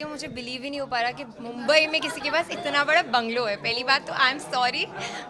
मुझे बिलीव ही नहीं हो पा रहा कि मुंबई में किसी के पास इतना बड़ा बंगलो है। पहली बात तो आई एम सॉरी,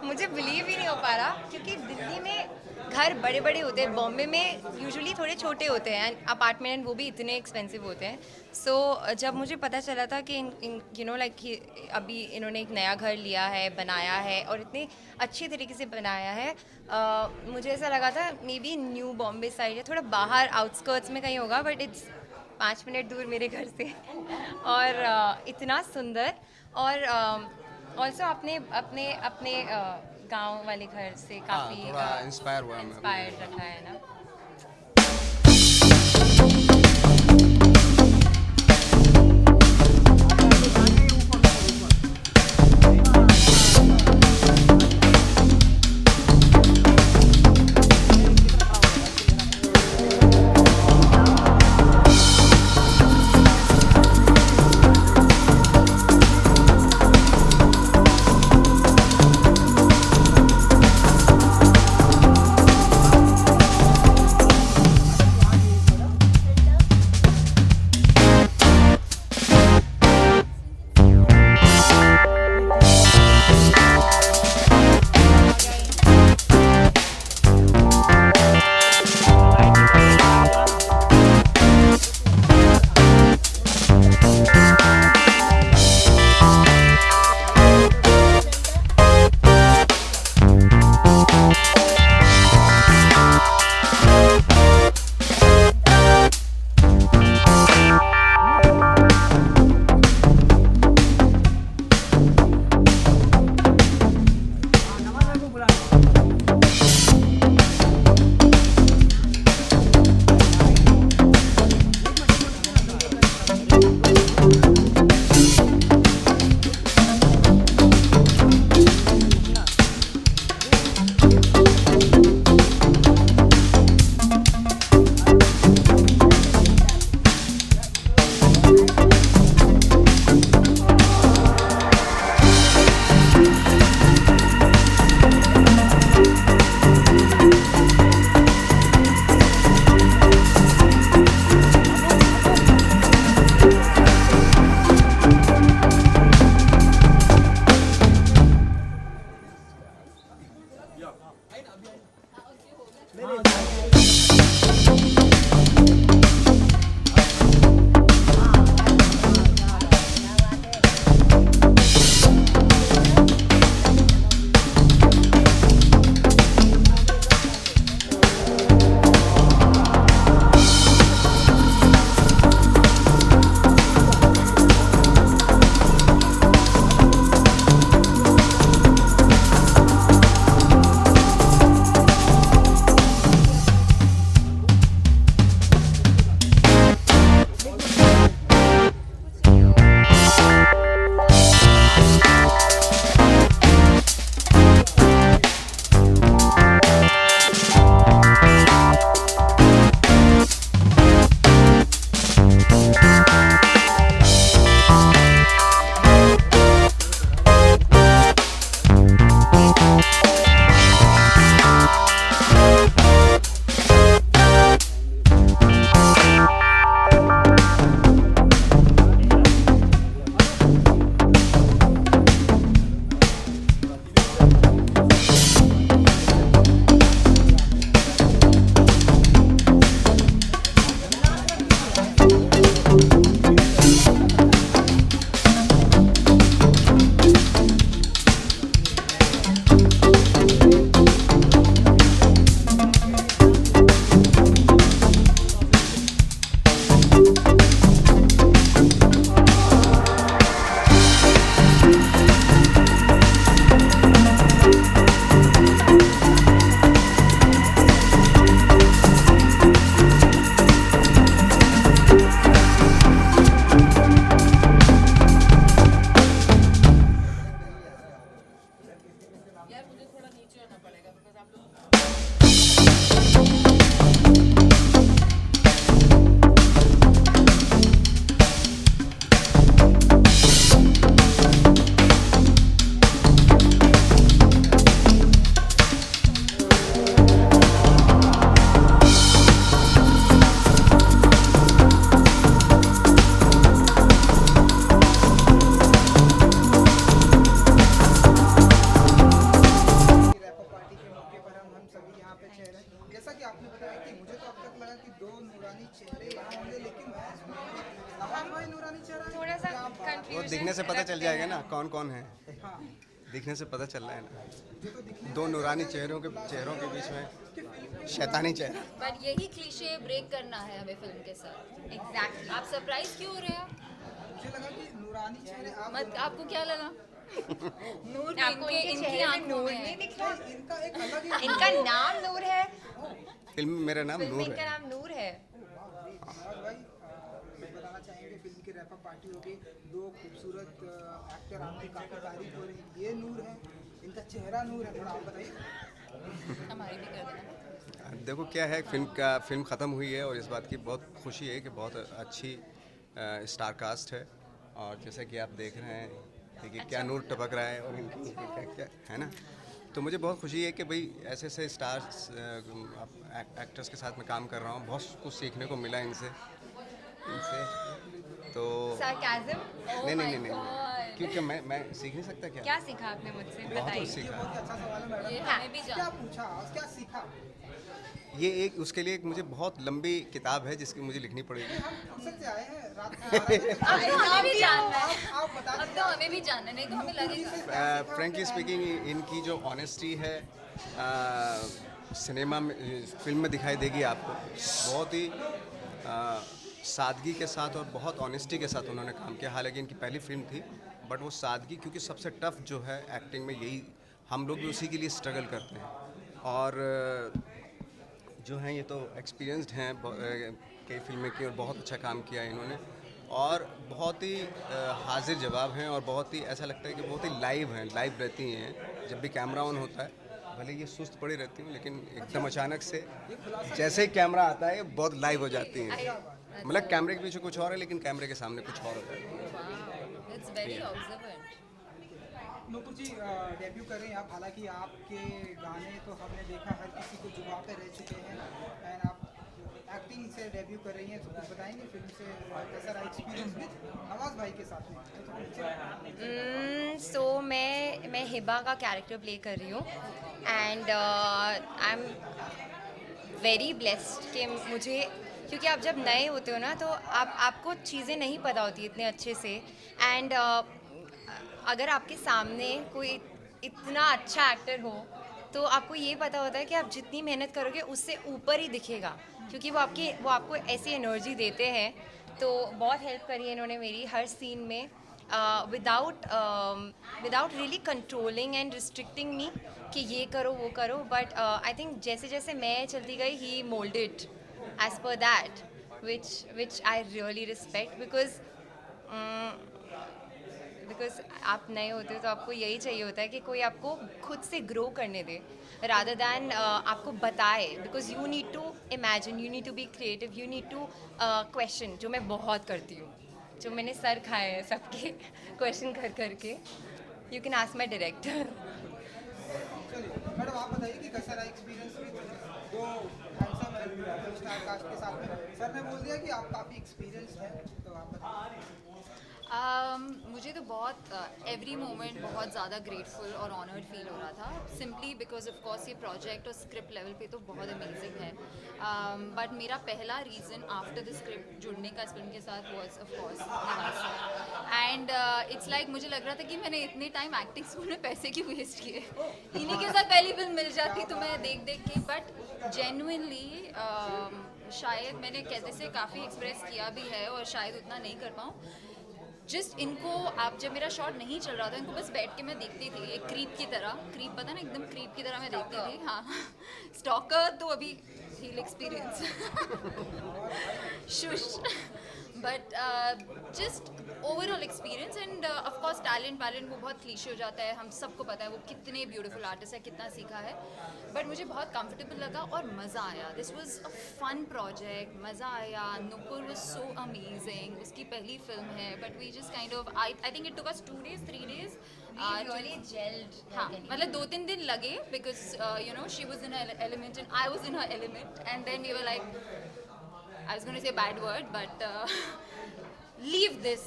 मुझे बिलीव ही नहीं हो पा रहा क्योंकि दिल्ली में घर बड़े बड़े होते हैं, बॉम्बे में यूजुअली थोड़े छोटे होते हैं अपार्टमेंट, वो भी इतने एक्सपेंसिव होते हैं। सो जब मुझे पता चला था कि यू नो लाइक अभी इन्होंने एक नया घर लिया है, बनाया है और इतने अच्छे तरीके से बनाया है, मुझे ऐसा लगा था may be new Bombay side है, थोड़ा बाहर आउटस्कर्ट्स में कहीं होगा, बट इट्स 5 मिनट दूर मेरे घर से। और इतना सुंदर। और ऑल्सो अपने अपने अपने गांव वाले घर से हाँ, काफ़ी थोड़ा इंस्पायर हुआ हमने। इंस्पायर्ड रखा है ना। नूरानी चेहरे यहाँ होंगे, लेकिन मैं नवाज भाई नूरानी चेहरा है, थोड़ा सा क्या बात है। वो कंफ्यूजन दिखने से पता चल जाएगा ना कौन कौन है, हाँ, दिखने से पता चल रहा है ना। ये तो दिखने दो नूरानी चेहरों के बीच में शैतानी चेहरा। बट यही क्लीशे ब्रेक करना है हमें फिल्म के साथ। एग्जैक्टली। आप सरप्राइज क्यों हो रहे हैं? मुझे लगा कि नूरानी चेहरे आप मत आपको क्या लगा? नूर तो आपको इनके इनके इनकी चेहरे में आंखों नूर में नहीं है। दिख रहा? इनका एक अलग ही इनका नाम नूर है, फिल्म में मेरा नाम फिल्म में नूर इनका है। नाम नूर है। नवाज भाई बताना चाहेंगे फिल्म की रैप अप पार्टी होगी, दो खूबसूरत एक्टर आपकी काफी तारीफ हो रही है, ये नूर है, इनका चेहरा नूर है, थोड़ा आप बताइए। हमारी भी कर देना। देखो क्या है, फिल्म ख़त्म हुई है और इस बात की बहुत खुशी है कि बहुत अच्छी स्टार कास्ट है, और जैसा कि आप देख रहे हैं कि क्या नूर टपक रहा है और इनकी क्या क्या है ना। तो मुझे बहुत खुशी है कि भाई ऐसे ऐसे स्टार्स एक्टर्स के साथ मैं काम कर रहा हूँ, बहुत कुछ सीखने को मिला इनसे। तो सरकाज़म। नहीं नहीं नहीं नहीं, क्योंकि मैं सीख नहीं सकता क्या? क्या सीखा आपने मुझसे, बहुत कुछ बताइए। सीखा। बहुत ही अच्छा सवाल है मैडम, ये हाँ, हमें भी क्या जान। पूछा और क्या सीखा? ये एक उसके लिए एक मुझे बहुत लंबी किताब है जिसकी मुझे लिखनी पड़ेगी। हम फुर्सत से आए हैं रात अब तो हमें भी जानना है। आप बता अब तो हमें भी जानना है, नहीं तो हमें लगेगा। फ्रेंकली स्पीकिंग इनकी जो ऑनेस्टी है सिनेमा में, फिल्म में दिखाई देगी आपको। बहुत ही सादगी के साथ और बहुत ऑनेस्टी के साथ उन्होंने काम किया। हालांकि इनकी पहली फिल्म थी, बट वो सादगी, क्योंकि सबसे टफ जो है एक्टिंग में यही, हम लोग भी उसी के लिए स्ट्रगल करते हैं। और जो हैं ये तो एक्सपीरियंस्ड हैं कई फिल्में की, और बहुत अच्छा काम किया है इन्होंने, और बहुत ही हाजिर जवाब हैं, और बहुत ही ऐसा लगता है कि बहुत ही लाइव हैं, लाइव रहती हैं। जब भी कैमरा ऑन होता है, भले ये सुस्त पड़ी रहती हूँ, लेकिन एकदम अचानक से जैसे ही कैमरा आता है बहुत लाइव हो जाती हैं। मतलब कैमरे के पीछे कुछ और है, लेकिन कैमरे के सामने कुछ और होता है। It's very observant. Nupur ji debut कर रहे हैं आप, हालांकि आपके गाने तो हमने देखा हर किसी को जुबान पे रह चुके हैं, एंड आप एक्टिंग से डेब्यू कर रही हैं, तो कुछ बताएंगे फिल्म से कैसा रहा एक्सपीरियंस विद नवाज भाई के साथ में? सो मैं हिबा का कैरेक्टर प्ले कर रही हूँ, and I am very blessed कि मुझे, क्योंकि आप जब नए होते हो ना तो आपको चीज़ें नहीं पता होती इतने अच्छे से, एंड अगर आपके सामने कोई इतना अच्छा एक्टर हो तो आपको ये पता होता है कि आप जितनी मेहनत करोगे उससे ऊपर ही दिखेगा, क्योंकि वो आपको ऐसी एनर्जी देते हैं। तो बहुत हेल्प करी है इन्होंने मेरी हर सीन में, without really controlling and restricting me कि ये करो वो करो, बट आई थिंक जैसे जैसे मैं चलती गई he moulded as per that, which I really respect, because आप नए होते हो तो आपको यही चाहिए होता है कि कोई आपको खुद से ग्रो करने दे rather than आपको बताए, because you need to imagine, you need to be creative, you need to question, जो मैं बहुत करती हूँ, जो मैंने सर खाए हैं सबके क्वेश्चन कर करके। You can ask my director. चलिए मैडम आप बताइए कि कैसा रहा एक्सपीरियंस विद दो हैंडसम स्टार कास्ट के साथ में? सर ने बोल दिया कि आप काफ़ी एक्सपीरियंस हैं, तो आप बताइए। मुझे तो बहुत एवरी मोमेंट बहुत ज़्यादा ग्रेटफुल और ऑनर्ड फील हो रहा था, सिंपली बिकॉज ऑफ कोर्स ये प्रोजेक्ट और स्क्रिप्ट लेवल पे तो बहुत अमेजिंग है। बट मेरा पहला रीज़न आफ्टर द स्क्रिप्ट जुड़ने का इस फिल्म के साथ was of course Nawaz sir, and it's like मुझे लग रहा था कि मैंने इतने टाइम एक्टिंग स्कूल में पैसे क्यों वेस्ट किए, इन्हीं के साथ पहली फिल्म मिल जाती तो मैं देख देख के। बट जेन्युइनली शायद मैंने कैसे से काफ़ी एक्सप्रेस किया भी है, और शायद उतना नहीं कर पाऊँ। जस्ट इनको, आप जब मेरा शॉट नहीं चल रहा था, इनको बस बैठ के मैं देखती थी, एक क्रीप की तरह, क्रीप पता ना, एकदम क्रीप की तरह मैं देखती थी। हाँ, स्टॉकर तो अभी हील एक्सपीरियंस शुश, but just overall experience, and of course talent वो बहुत क्लीशे हो जाता है, हम सबको पता है वो कितने ब्यूटीफुल आर्टिस्ट है, कितना सीखा है, बट मुझे बहुत कंफर्टेबल लगा और मज़ा आया। This was a fun project, मज़ा आया। नुपुर वाज सो अमेजिंग, उसकी पहली फिल्म है, but we just kind of I think it took us 2 days 3 days really gelled. हाँ, मतलब 2-3 दिन लगे, because you know she was in her element and I was in her element, and then we were like, I was going to say a bad word, but leave this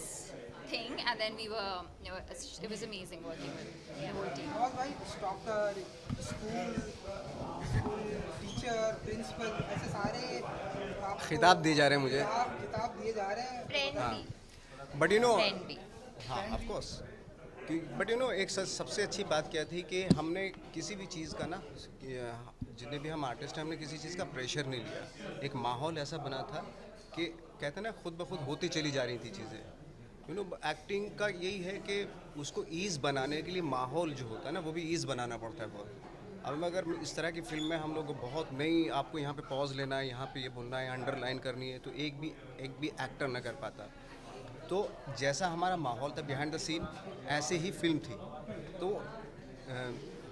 thing, and then we were, you know, it was amazing working with the whole team. Nawaz भाई stalker, school teacher, principal, ऐसे सारे आपको खिताब दिए जा रहे हैं मुझे। किताब दिए जा रहे हैं। फ्रेंड हाँ भी, बट यू नो फ्रेंड भी। हाँ of course but you know एक सबसे अच्छी बात क्या थी कि हमने किसी भी चीज़ का ना जितने भी हम आर्टिस्ट हैं हमने किसी चीज़ का प्रेशर नहीं लिया। एक माहौल ऐसा बना था कि कहते हैं ना खुद ब खुद होती चली जा रही थी चीज़ें। यू नो एक्टिंग का यही है कि उसको ईज़ बनाने के लिए माहौल जो होता है ना वो भी ईज़ बनाना पड़ता है बहुत। अब अगर इस तरह की फिल्म में हम लोग को बहुत नहीं आपको यहाँ पे पॉज लेना है, यहाँ पे ये बोलना है, अंडरलाइन करनी है, तो एक भी एक्टर ना कर पाता। तो जैसा हमारा माहौल था बिहाइंड द सीन ऐसे ही फिल्म थी। तो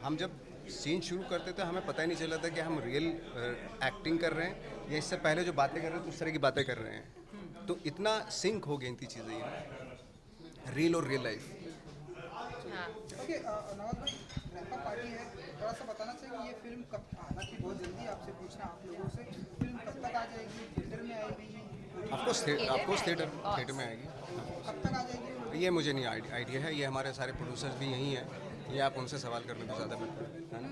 हम जब सीन शुरू करते थे हमें पता ही नहीं चला था कि हम रियल एक्टिंग कर रहे हैं या इससे पहले जो बातें कर रहे हैं तो उस तरह की बातें कर रहे हैं। तो इतना सिंक हो गई थी चीज़ें ये रियल और रियल लाइफ। हाँ, ओके नवाज भाई रैप पार्टी है, थोड़ा सा बताना चाहिए ये फिल्म कब, हालांकि बहुत जल्दी आपसे पूछना आप लोगों से, फिल्म कब तक आ जाएगी, थिएटर में आएगी, ऑफकोर्स थिएटर में आएगी। कब तक आ जाएगी? ये मुझे नहीं आइडिया है, ये हमारे सारे प्रोड्यूसर्स भी यहीं हैं, ये आप उनसे सवाल करने में ज़्यादा बेहतर है ना।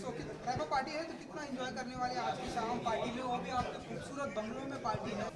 सो रैप पार्टी है तो कितना एंजॉय करने वाले आज की शाम पार्टी में, वो भी आपके खूबसूरत बंगलों में पार्टी है।